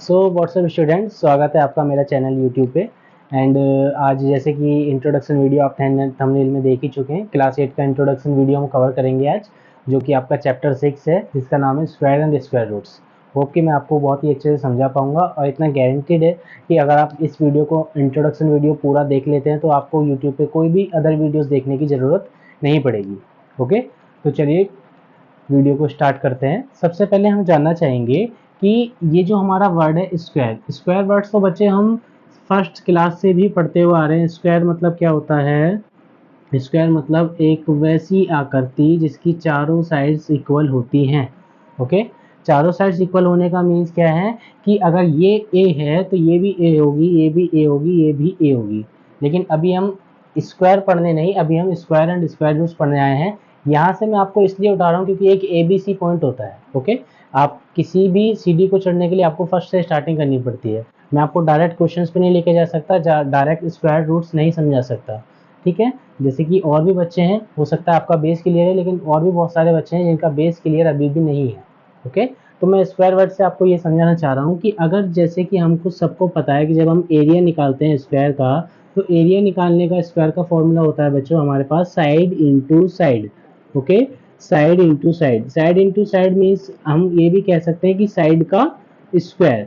So what's up student, स्वागत है आपका मेरा चैनल यूट्यूब पे। एंड आज जैसे कि इंट्रोडक्शन वीडियो आप थंबनेल में देख ही चुके हैं। क्लास 8 का इंट्रोडक्शन वीडियो हम कवर करेंगे आज, जो कि आपका चैप्टर 6 है, जिसका नाम है स्क्वायर एंड स्क्वायर रूट्स। होप कि मैं आपको बहुत ही अच्छे से समझा पाऊंगा, और इतना गारंटीड है कि अगर आप इस वीडियो को इंट्रोडक्शन वीडियो पूरा देख लेते हैं तो आपको यूट्यूब पे कोई भी अदर वीडियोस देखने की ज़रूरत नहीं पड़ेगी। ओके, तो चलिए वीडियो को स्टार्ट करते हैं। सबसे पहले हम जानना चाहेंगे कि ये जो हमारा वर्ड है स्क्वायर, स्क्वायर वर्ड्स तो बच्चे हम फर्स्ट क्लास से भी पढ़ते हुए आ रहे हैं। स्क्वायर मतलब क्या होता है? स्क्वायर मतलब एक वैसी आकृति जिसकी चारों साइड्स इक्वल होती हैं। ओके, चारों साइड्स इक्वल होने का मीन्स क्या है कि अगर ये ए है तो ये भी ए होगी, ये भी ए होगी, ये भी ए होगी। लेकिन अभी हम स्क्वायर पढ़ने नहीं, अभी हम स्क्वायर एंड स्क्वायर रूट्स पढ़ने आए हैं। यहाँ से मैं आपको इसलिए उठा रहा हूँ क्योंकि एक ABC पॉइंट होता है। ओके, आप किसी भी सीढ़ी को चढ़ने के लिए आपको फर्स्ट से स्टार्टिंग करनी पड़ती है। मैं आपको डायरेक्ट क्वेश्चंस पे नहीं लेके जा सकता, डायरेक्ट स्क्वायर रूट्स नहीं समझा सकता। ठीक है, जैसे कि और भी बच्चे हैं, हो सकता है आपका बेस क्लियर है, लेकिन और भी बहुत सारे बच्चे हैं जिनका बेस क्लियर अभी भी नहीं है। ओके, तो मैं स्क्वायर वर्ड से आपको ये समझाना चाह रहा हूँ कि अगर जैसे कि हमको सबको पता है कि जब हम एरिया निकालते हैं स्क्वायर का, तो एरिया निकालने का स्क्वायर का फॉर्मूला होता है बच्चों हमारे पास side into side. Okay, side into side, side into side means हम ये भी कह सकते हैं कि साइड का स्क्वायर,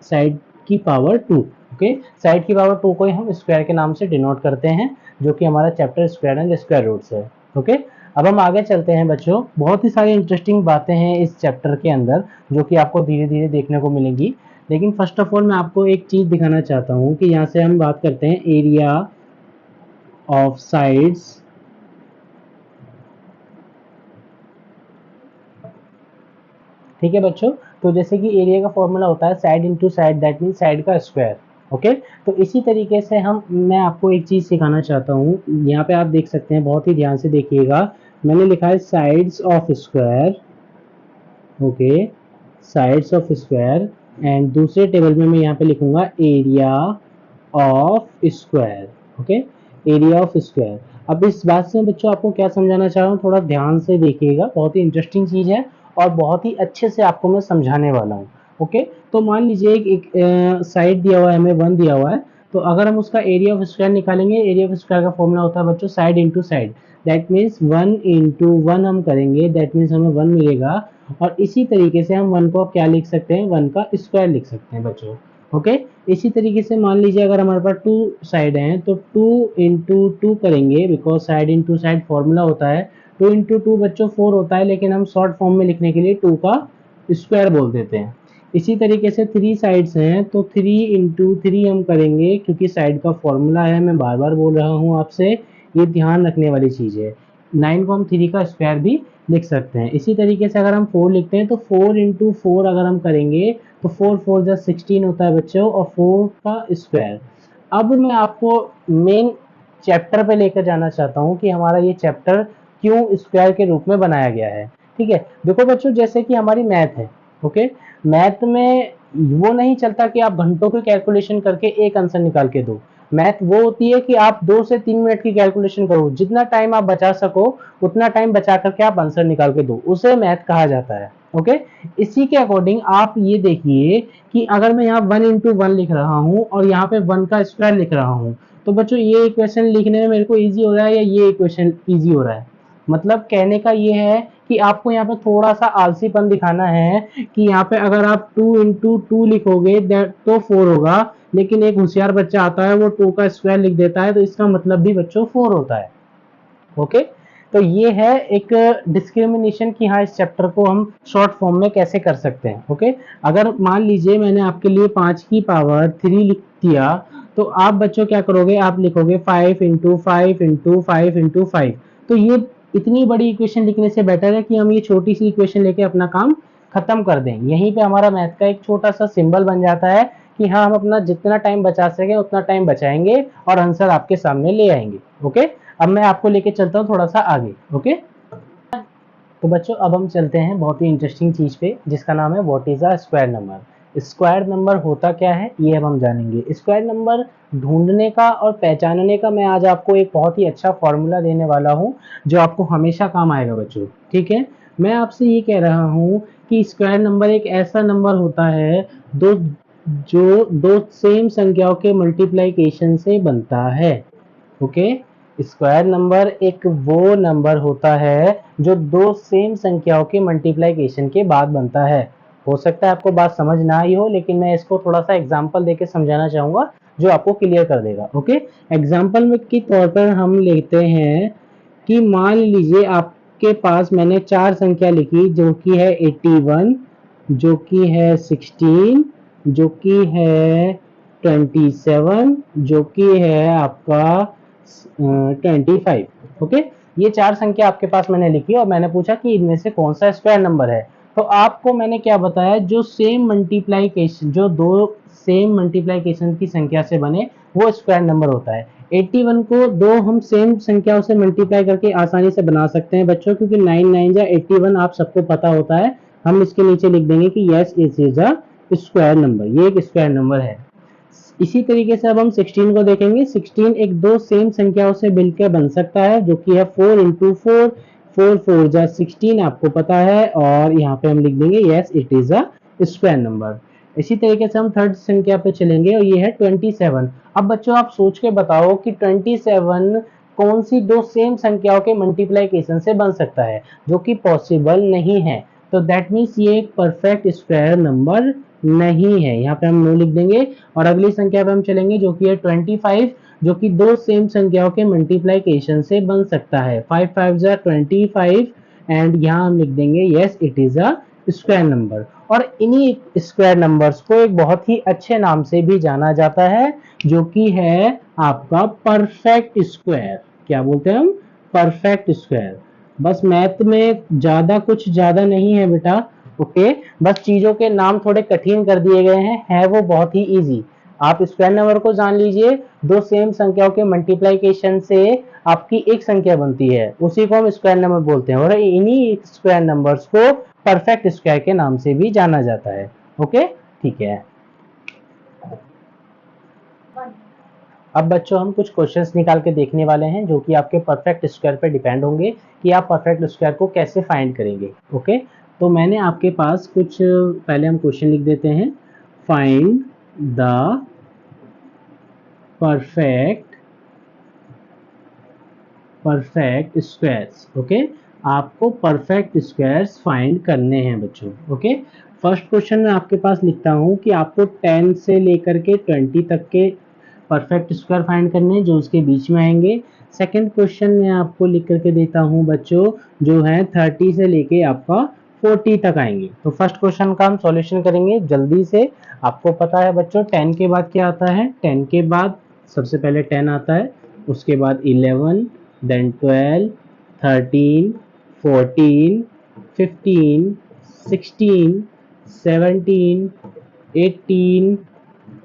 साइड की पावर 2। ओके, साइड की पावर 2 को ही हम स्क्वायर के नाम से डिनोट करते हैं, जो कि हमारा chapter square and square roots है। ओके, अब हम आगे चलते हैं बच्चों। बहुत ही सारी इंटरेस्टिंग बातें हैं इस चैप्टर के अंदर, जो कि आपको धीरे धीरे देखने को मिलेंगी। लेकिन फर्स्ट ऑफ ऑल मैं आपको एक चीज दिखाना चाहता हूँ कि यहाँ से हम बात करते हैं एरिया ऑफ साइड्स। ठीक है बच्चों, तो जैसे कि एरिया का फॉर्मूला होता है side into side, that mean side का स्क्वायर। ओके, तो इसी तरीके से मैं आपको एक चीज सिखाना चाहता हूँ। यहाँ पे आप देख सकते हैं, बहुत ही ध्यान से देखिएगा। मैंने लिखा है sides of square. Okay, sides of square, and दूसरे टेबल में मैं यहाँ पे लिखूंगा area of square. Okay, area of square. अब इस बात से बच्चों आपको क्या समझाना चाह रहा हूँ, थोड़ा ध्यान से देखिएगा, बहुत ही इंटरेस्टिंग चीज है और बहुत ही अच्छे से आपको मैं समझाने वाला हूँ। ओके, तो मान लीजिए एक साइड दिया हुआ है, हमें 1 दिया हुआ है, तो अगर हम उसका एरिया ऑफ स्क्वायर निकालेंगे, एरिया ऑफ स्क्वायर का फॉर्मूला होता है बच्चों side into side, that means 1 into 1 हम करेंगे, दैट मीन्स हमें 1 मिलेगा। और इसी तरीके से हम 1 को क्या लिख सकते हैं, 1 का स्क्वायर लिख सकते हैं बच्चों। ओके, इसी तरीके से मान लीजिए अगर हमारे पास 2 साइड हैं, तो 2 इंटू 2 करेंगे, because side into side formula होता है 2 इंटू 2 बच्चों 4 होता है, लेकिन हम शॉर्ट फॉर्म में लिखने के लिए 2 का स्क्वायर बोल देते हैं। इसी तरीके से 3 साइड्स हैं, तो 3 इंटू 3 हम करेंगे, क्योंकि साइड का फॉर्मूला है, मैं बार बार बोल रहा हूँ आपसे, ये ध्यान रखने वाली चीज़ है। 9 को हम 3 का स्क्वायर भी लिख सकते हैं। इसी तरीके से अगर हम 4 लिखते हैं, तो 4 इंटू 4 अगर हम करेंगे, तो 4 4 जा 16 होता है बच्चों, और 4 का स्क्वायर। अब मैं आपको मेन चैप्टर पे लेकर जाना चाहता हूँ कि हमारा ये चैप्टर क्यों स्क्वायर के रूप में बनाया गया है। ठीक है, देखो बच्चों, जैसे कि हमारी मैथ है। ओके, मैथ में वो नहीं चलता कि आप घंटों की कैलकुलेशन करके एक आंसर निकाल के दो। मैथ वो होती है कि आप 2 से 3 मिनट की कैलकुलेशन करो, जितना टाइम आप बचा सको उतना टाइम बचा करके आप आंसर निकाल के दो, उसे मैथ कहा जाता है। ओके, इसी के अकॉर्डिंग आप ये देखिए कि अगर मैं यहाँ 1 इंटू 1 लिख रहा हूँ और यहाँ पे 1 का स्क्वायर लिख रहा हूँ, तो बच्चों ये इक्वेशन लिखने में मेरे को इजी हो रहा है या ये इक्वेशन इजी हो रहा है? मतलब कहने का ये है कि आपको यहाँ पे थोड़ा सा आलसीपन दिखाना है कि यहाँ पे अगर आप 2 इंटू 2 लिखोगे तो 4 होगा, लेकिन एक होशियार बच्चा आता है वो 2 का स्क्वायर लिख देता है, तो इसका मतलब भी बच्चों 4 होता है। ओके, तो ये है एक डिस्क्रिमिनेशन कि हाँ, इस चैप्टर को हम शॉर्ट फॉर्म में कैसे कर सकते हैं। ओके, अगर मान लीजिए मैंने आपके लिए 5 की पावर 3 लिख दिया, तो आप बच्चों क्या करोगे, आप लिखोगे 5 इंटू 5 इंटू 5 इंटू 5। तो ये इतनी बड़ी इक्वेशन लिखने से बेटर है कि हम ये छोटी सी इक्वेशन लेके अपना काम खत्म कर दें। यहीं पे हमारा मैथ का एक छोटा सा सिंबल बन जाता है कि हाँ, हम अपना जितना टाइम बचा सके उतना टाइम बचाएंगे और आंसर आपके सामने ले आएंगे। ओके, अब मैं आपको लेके चलता हूँ थोड़ा सा आगे। ओके, तो बच्चों अब हम चलते हैं बहुत ही इंटरेस्टिंग चीज पे, जिसका नाम है what is a square number. Square number होता क्या है ये अब हम जानेंगे। स्क्वायर नंबर ढूंढने का और पहचानने का मैं आज आपको एक बहुत ही अच्छा फॉर्मूला देने वाला हूँ, जो आपको हमेशा काम आएगा बच्चों। ठीक है, मैं आपसे ये कह रहा हूँ कि स्क्वायर नंबर एक ऐसा नंबर होता है दो जो दो सेम संख्याओं के मल्टीप्लिकेशन से बनता है। ओके, स्क्वायर नंबर एक वो नंबर होता है जो दो सेम संख्याओं के मल्टीप्लिकेशन के बाद बनता है। हो सकता है आपको बात समझ ना आई हो, लेकिन मैं इसको थोड़ा सा एग्जांपल देके समझाना चाहूंगा जो आपको क्लियर कर देगा। ओके, एग्जांपल में के तौर पर हम लेते हैं कि मान लीजिए आपके पास मैंने चार संख्या लिखी जो कि है 81, जो कि है 16, जो कि है 27, जो कि है आपका 25। ओके, ये चार संख्या आपके पास मैंने लिखी और मैंने पूछा कि इनमें से कौन सा स्क्वायर नंबर है। तो आपको मैंने क्या बताया, जो सेम मल्टीप्लाइकेशन, जो दो सेम मल्टीप्लाइकेशन की संख्या से बने वो स्क्वायर नंबर होता है। 81 को दो हम सेम संख्याओं से मल्टीप्लाई करके आसानी से बना सकते हैं बच्चों, क्योंकि 9 9 या 81 आप सबको पता होता है। हम इसके नीचे लिख देंगे कि yes it is a square number, ये एक स्क्वायर नंबर है। इसी तरीके से अब हम 16 को देखेंगे। 16 एक दो सेम संख्याओं से मिलकर बन सकता है, जो कि है 4 इंटू 4, 4 4 जा 16 आपको पता है, और यहाँ पे हम लिख देंगे yes it is a square number. इसी तरीके से हम थर्ड संख्या पे चलेंगे और ये है 27। अब बच्चों आप सोच के बताओ कि 27 कौन सी दो सेम संख्याओं के मल्टीप्लिकेशन से बन सकता है, जो कि पॉसिबल नहीं है। तो दैट मीन्स ये एक परफेक्ट स्क्वायर नंबर नहीं है, यहाँ पे हम नो लिख देंगे। और अगली संख्या पे हम चलेंगे जो कि है 25, जो कि दो सेम संख्याओं के मल्टीप्लिकेशन से बन सकता है। 5 5 जा 25, एंड यहाँ हम लिख देंगे yes it is a square number. और इन्हीं स्क्वायर नंबर्स को एक बहुत ही अच्छे नाम से भी जाना जाता है, जो कि है आपका परफेक्ट स्क्वायर। क्या बोलते हैं हम? Perfect square. बस मैथ में ज्यादा कुछ ज्यादा नहीं है बेटा। ओके, बस चीजों के नाम थोड़े कठिन कर दिए गए हैं, है वो बहुत ही इजी। आप स्क्वायर नंबर को जान लीजिए, दो सेम संख्याओं के मल्टीप्लिकेशन से आपकी एक संख्या बनती है, उसी को हम स्क्वायर नंबर बोलते हैं, और इन्हीं स्क्वायर नंबर्स को परफेक्ट स्क्वायर के नाम से भी जाना जाता है। ओके, ठीक है। अब बच्चों हम कुछ क्वेश्चंस निकाल के देखने वाले हैं जो कि आपके परफेक्ट स्क्वायर पे डिपेंड होंगे कि आप परफेक्ट स्क्वायर को कैसे फाइंड करेंगे। ओके, तो मैंने आपके पास कुछ पहले हम क्वेश्चन लिख देते हैं। Find the perfect squares. Okay, आपको परफेक्ट स्क्वायर्स फाइंड करने हैं बच्चों। ओके, फर्स्ट क्वेश्चन में आपके पास लिखता हूं कि आपको 10 से लेकर के 20 तक के परफेक्ट स्क्वायर फाइंड करने हैं जो उसके बीच में आएंगे। सेकंड क्वेश्चन में आपको लिख करके देता हूं बच्चों, जो है 30 से लेके आपका 40 तक आएंगे। तो फर्स्ट क्वेश्चन का हम सॉल्यूशन करेंगे जल्दी से। आपको पता है बच्चों 10 के बाद क्या आता है? 10 के बाद सबसे पहले 10 आता है, उसके बाद 11, then 12, 13, 14, 15, 16, 17, 18,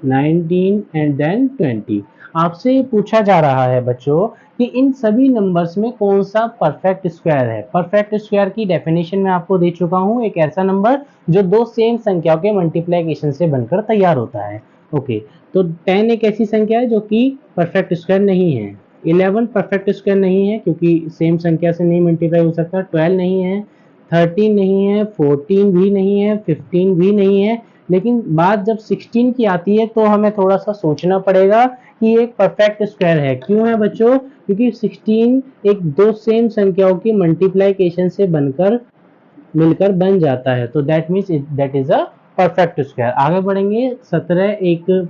19 एंड देन 20। आपसे पूछा जा रहा है बच्चों कि इन सभी नंबर्स में कौन सा परफेक्ट स्क्वायर है। परफेक्ट स्क्वायर की डेफिनेशन मैं आपको दे चुका हूं, एक ऐसा नंबर जो दो सेम संख्याओं के मल्टीप्लिकेशन से बनकर तैयार होता है। ओके, तो 10 एक ऐसी संख्या है जो कि परफेक्ट स्क्वायर नहीं है। 11 परफेक्ट स्क्वायर नहीं है क्योंकि सेम संख्या से नहीं मल्टीप्लाई हो सकता। 12 नहीं है, 13 नहीं है, 14 भी नहीं है, 15 भी नहीं है। लेकिन बात जब 16 की आती है तो हमें थोड़ा सा सोचना पड़ेगा कि ये एक परफेक्ट स्क्वायर है। क्यों है बच्चों? क्योंकि 16 एक दो सेम संख्याओं की मल्टीप्लिकेशन से बनकर मिलकर बन जाता है, तो that means that is a perfect square. आगे बढ़ेंगे। 17 एक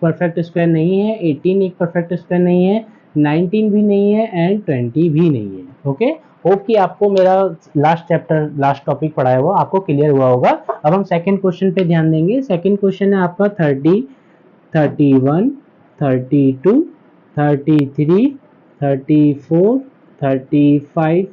परफेक्ट स्क्वायर नहीं है, 18 एक परफेक्ट स्क्वायर नहीं है, 19 भी नहीं है, एंड 20 भी नहीं है। ओके, होप कि आपको मेरा लास्ट चैप्टर, लास्ट टॉपिक पढ़ाया हुआ आपको क्लियर हुआ होगा। अब हम सेकंड क्वेश्चन पे ध्यान देंगे। सेकंड क्वेश्चन है आपका 30, 31, 32, 33, 34, 35,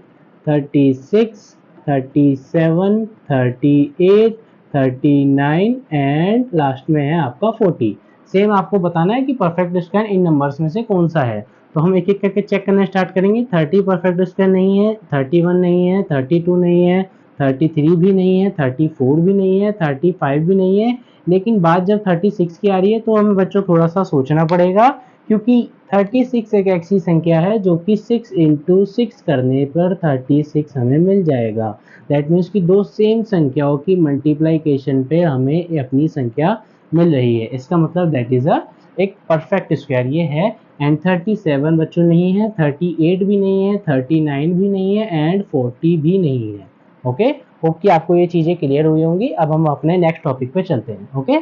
36, 37, 38, 39 एंड लास्ट में है आपका 40। सेम आपको बताना है कि परफेक्ट स्क्वायर इन नंबर्स में से कौन सा है। तो हम एक एक करके चेक करना स्टार्ट करेंगे। 30 परफेक्ट स्क्वायर नहीं है, 31 नहीं है, 32 नहीं है, 33 भी नहीं है, 34 भी नहीं है, 35 भी नहीं है। लेकिन बात जब 36 की आ रही है तो हमें बच्चों थोड़ा सा सोचना पड़ेगा क्योंकि 36 एक ऐसी संख्या है जो कि 6 इंटू 6 करने पर 36 हमें मिल जाएगा। दैट मीन्स कि दो सेम संख्याओं की मल्टीप्लाइकेशन पे हमें अपनी संख्या मिल रही है। इसका मतलब दैट इज एक परफेक्ट स्क्वायर ये है। एंड 37 बच्चों नहीं है, 38 भी नहीं है, 39 भी नहीं है एंड 40 भी नहीं है। ओके, होप कि आपको ये चीजें क्लियर हुई होंगी। अब हम अपने नेक्स्ट टॉपिक पे चलते हैं। ओके,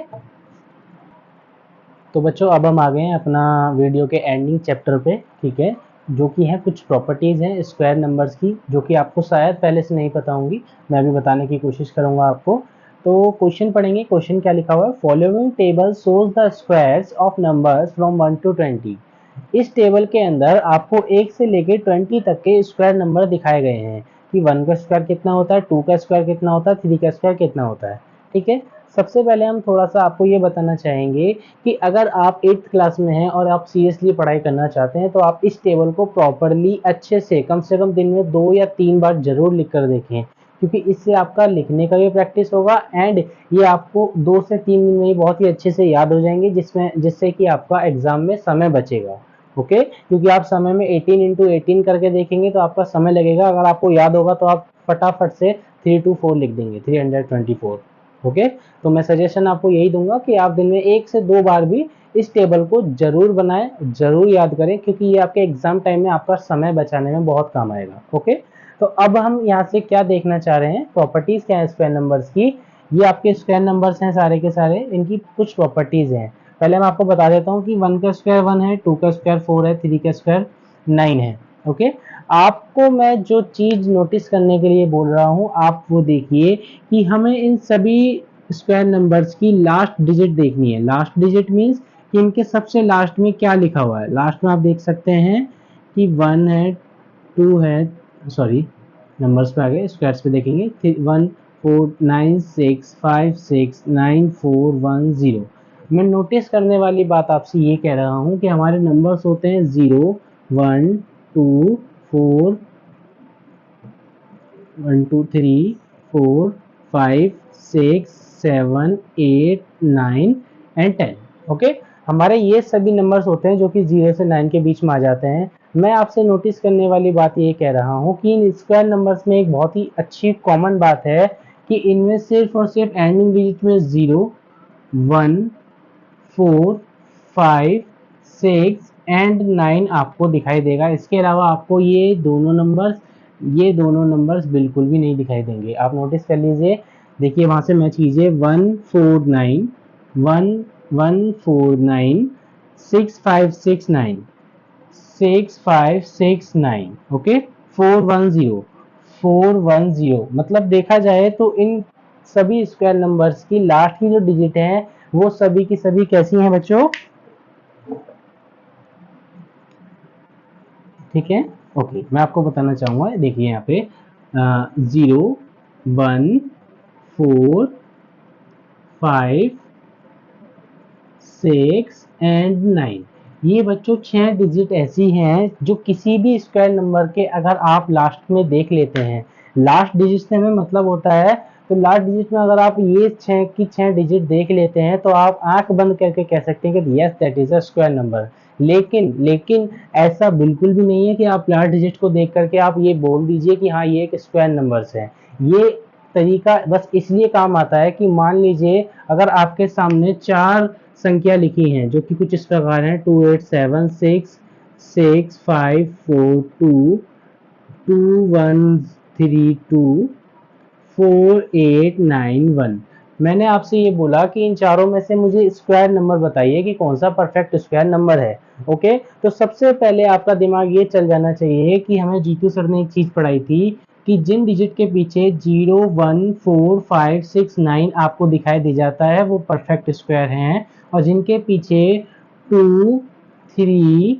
तो बच्चों अब हम आ गए हैं अपना वीडियो के एंडिंग चैप्टर पे, ठीक है, जो कि है कुछ प्रॉपर्टीज़ हैं स्क्वायर नंबर्स की, जो कि आपको शायद पहले से नहीं पता होंगी। मैं भी बताने की कोशिश करूंगा आपको। तो क्वेश्चन पढ़ेंगे। क्वेश्चन क्या लिखा हुआ है? Following table shows the squares of numbers from 1 to 20। इस टेबल के अंदर आपको 1 से लेकर 20 तक के स्क्वायर नंबर दिखाए गए हैं कि 1 का स्क्वायर कितना होता है, 2 का स्क्वायर कितना होता है, 3 का स्क्वायर कितना होता है। ठीक है, सबसे पहले हम थोड़ा सा आपको ये बताना चाहेंगे कि अगर आप 8th क्लास में हैं और आप सीरियसली पढ़ाई करना चाहते हैं तो आप इस टेबल को प्रॉपरली अच्छे से कम दिन में 2 या 3 बार जरूर लिख कर देखें, क्योंकि इससे आपका लिखने का भी प्रैक्टिस होगा एंड ये आपको 2 से 3 दिन में ही बहुत ही अच्छे से याद हो जाएंगे, जिससे कि आपका एग्जाम में समय बचेगा। ओके, क्योंकि आप समय में 18 इंटू 18 करके देखेंगे तो आपका समय लगेगा। अगर आपको याद होगा तो आप फटाफट से 3 to 4 लिख देंगे, 324। ओके, तो मैं सजेशन आपको यही दूंगा कि आप दिन में 1 से 2 बार भी इस टेबल को जरूर बनाएं, जरूर याद करें, क्योंकि ये आपके एग्जाम टाइम में आपका समय बचाने में बहुत काम आएगा। ओके, तो अब हम यहाँ से क्या देखना चाह रहे हैं, प्रॉपर्टीज क्या है स्क्वायर नंबर्स की। ये आपके स्क्वायर नंबर्स हैं सारे के सारे, इनकी कुछ प्रॉपर्टीज हैं। पहले मैं आपको बता देता हूँ कि 1 का स्क्वायर 1 है, 2 का स्क्वायर 4 है, 3 का स्क्वायर 9 है। ओके, आपको मैं जो चीज नोटिस करने के लिए बोल रहा हूँ आप वो देखिए कि हमें इन सभी स्क्वायर नंबर्स की लास्ट डिजिट देखनी है। लास्ट डिजिट मीन्स कि इनके सबसे लास्ट में क्या लिखा हुआ है। लास्ट में आप देख सकते हैं कि 1 है, 2 है, सॉरी नंबर्स पे आ गए, स्क्वायर्स पे देखेंगे 1 4 9 6 5 6 9 4 1 0। मैं नोटिस करने वाली बात आपसे ये कह रहा हूँ कि हमारे नंबर्स होते हैं 0 1 2 4 1 2 3 4 5 6 7 8 9 एंड 10। ओके, हमारे ये सभी नंबर्स होते हैं जो कि 0 से 9 के बीच में आ जाते हैं। मैं आपसे नोटिस करने वाली बात ये कह रहा हूँ कि इन स्क्वायर नंबर्स में एक बहुत ही अच्छी कॉमन बात है कि इनमें सिर्फ और सिर्फ एंडिंग डिजिट में 0 1 4 5 6 एंड 9 आपको दिखाई देगा। इसके अलावा आपको ये दोनों नंबर्स बिल्कुल भी नहीं दिखाई देंगे। आप नोटिस कर लीजिए, देखिए वहां से मैच कीजिए 1 4 9 1 1 4 9 6 5 6 9 6 5 6 9। ओके, 410 410, मतलब देखा जाए तो इन सभी स्क्वायर नंबर्स की लास्ट की जो डिजिट है वो सभी की सभी कैसी हैं बच्चों? ठीक है, ओके, मैं आपको बताना चाहूंगा। देखिए यहाँ पे 0 1 4 5 6 एंड 9, ये बच्चों 6 डिजिट ऐसी हैं जो किसी भी स्क्वायर नंबर के अगर आप लास्ट में देख लेते हैं, लास्ट डिजिट से हमें मतलब होता है, तो लास्ट डिजिट में अगर आप ये 6 की 6 डिजिट देख लेते हैं तो आप आंख बंद करके कह सकते हैं कि yes that is a square number. लेकिन लेकिन ऐसा बिल्कुल भी नहीं है कि आप लास्ट डिजिट को देख करके आप ये बोल दीजिए कि हाँ ये एक स्क्वायर नंबर्स है। ये तरीका बस इसलिए काम आता है कि मान लीजिए अगर आपके सामने 4 संख्या लिखी हैं जो कि कुछ इस प्रकार हैं 2 8 7 6 6 5 4 2 2 1 3 2 4 8 9 1। मैंने आपसे ये बोला कि इन चारों में से मुझे स्क्वायर नंबर बताइए कि कौन सा परफेक्ट स्क्वायर नंबर है। ओके, तो सबसे पहले आपका दिमाग ये चल जाना चाहिए कि हमें जीतू सर ने एक चीज पढ़ाई थी कि जिन डिजिट के पीछे 0 1 4 5 6 9 आपको दिखाई दे जाता है वो परफेक्ट स्क्वायर हैं, और जिनके पीछे 2 3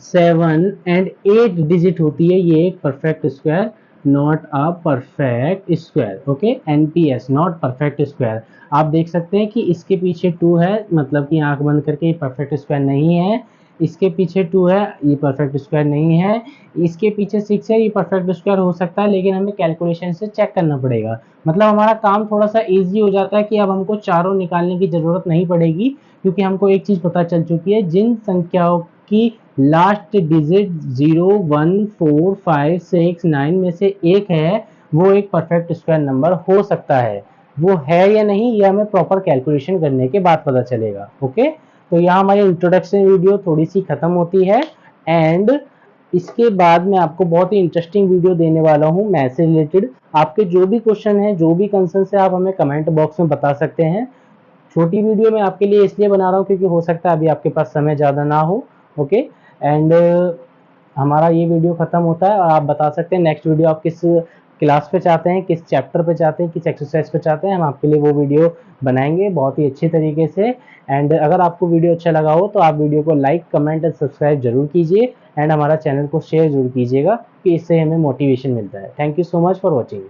7 एंड 8 डिजिट होती है ये एक perfect square not a perfect square. Okay, NPS not perfect square. आप देख सकते हैं कि इसके पीछे 2 है, मतलब कि आंख बंद करके ये परफेक्ट स्क्वायर नहीं है। इसके पीछे 2 है, ये परफेक्ट स्क्वायर नहीं है, इसके पीछे 6 है, ये परफेक्ट स्क्वायर हो सकता है, लेकिन हमें कैलकुलेशन से चेक करना पड़ेगा। मतलब हमारा काम थोड़ा सा ईजी हो जाता है कि अब हमको चारों निकालने की ज़रूरत नहीं पड़ेगी, क्योंकि हमको एक चीज़ पता चल चुकी है, जिन संख्याओं की लास्ट डिजिट 0, 1, 4, 5, 6, 9 में से एक है, वो एक परफेक्ट स्क्वायर नंबर हो सकता है। वो है या नहीं, ये हमें प्रॉपर कैलकुलेशन करने के बाद पता चलेगा। ओके, तो यहाँ हमारी इंट्रोडक्शन वीडियो थोड़ी सी खत्म होती है, एंड इसके बाद मैं आपको बहुत ही इंटरेस्टिंग वीडियो देने वाला हूँ मैथ से रिलेटेड। आपके जो भी क्वेश्चन है, जो भी कंसर्न है, आप हमें कमेंट बॉक्स में बता सकते हैं। छोटी वीडियो मैं आपके लिए इसलिए बना रहा हूँ क्योंकि हो सकता है अभी आपके पास समय ज़्यादा ना हो। ओके, एंड हमारा ये वीडियो खत्म होता है, और आप बता सकते हैं नेक्स्ट वीडियो आप किस क्लास पे चाहते हैं, किस चैप्टर पे चाहते हैं, किस एक्सरसाइज पे चाहते हैं। हम आपके लिए वो वीडियो बनाएंगे बहुत ही अच्छी तरीके से। एंड अगर आपको वीडियो अच्छा लगा हो तो आप वीडियो को लाइक, कमेंट और सब्सक्राइब जरूर कीजिए, एंड हमारा चैनल को शेयर जरूर कीजिएगा, कि इससे हमें मोटिवेशन मिलता है। Thank you so much for watching.